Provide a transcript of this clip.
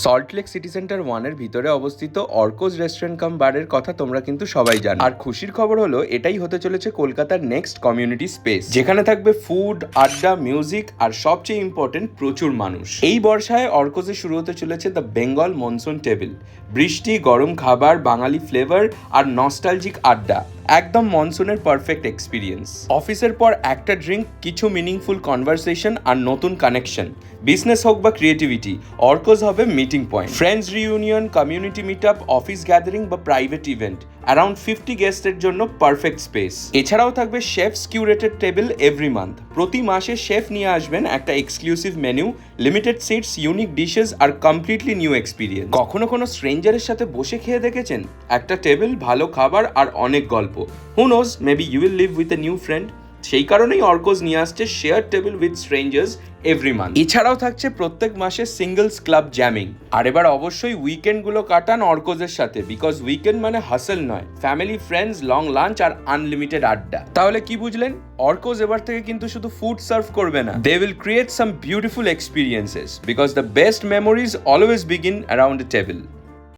Salt Lake city centre 1 এর ভিতরে অবস্থিত অর্কোজ রেস্টুরেন্ট কাম বারের কথা তোমরা কিন্তু সবাই জানো। আর খুশির খবর হলো এটাই হতে চলেছে কলকাতার নেক্সট কমিউনিটি স্পেস, যেখানে থাকবে ফুড, আড্ডা, মিউজিক আর সবচেয়ে ইম্পর্টেন্ট প্রচুর মানুষ। এই বর্ষায় অর্কোজে শুরু হতে চলেছে দ্য বেঙ্গল মনসুন টেবিল। বৃষ্টি, গরম খাবার, বাঙালি ফ্লেভার আর নস্টালজিক আড্ডা, একদম মনসুনের পারফেক্ট এক্সপিরিয়েন্স। অফিসের পর একটা ড্রিঙ্ক, কিছু মিনিংফুল কনভারসেশন আর নতুন কানেকশন। বিজনেস হোক বা ক্রিয়েটিভিটি, অর্কোজ হবে meeting point. Friends reunion, community meet up, office gathering বা প্রাইভেট ইভেন্ট, অ্যারাউন্ড 50 গেস্টের জন্য পারফেক্ট স্পেস। এছাড়াও থাকবে chefs curated table every month. প্রতি মাসে শেফ নিয়ে আসবেন একটা exclusive menu, limited seats, unique dishes আর কমপ্লিটলি নিউ এক্সপিরিয়েন্স। কখনো কোনো স্ট্রেঞ্জারের সাথে বসে খেয়ে দেখেছেন? একটা টেবিল, ভালো খাবার আর অনেক গল্প। Who knows, maybe you will leave with a new friend. সেই কারণেই অর্কোজ নিয়ে আসছে share table with strangers every month. এছাড়াও থাকছে প্রত্যেক মাসে সিঙ্গলস ক্লাব জ্যামিং। আর এবার অবশ্যই উইকেন্ডগুলো কাটান অর্কোজের সাথে, বিকজ উইকেন্ড মানে হাসেল নয়, ফ্যামিলি, ফ্রেন্ডস, লং লাঞ্চ আর আনলিমিটেড আড্ডা। তাহলে কি বুঝলেন? অর্কোজ এবার থেকে কিন্তু শুধু ফুড সার্ভ করবে না, they will create some beautiful experiences, because the best memories always begin around a table.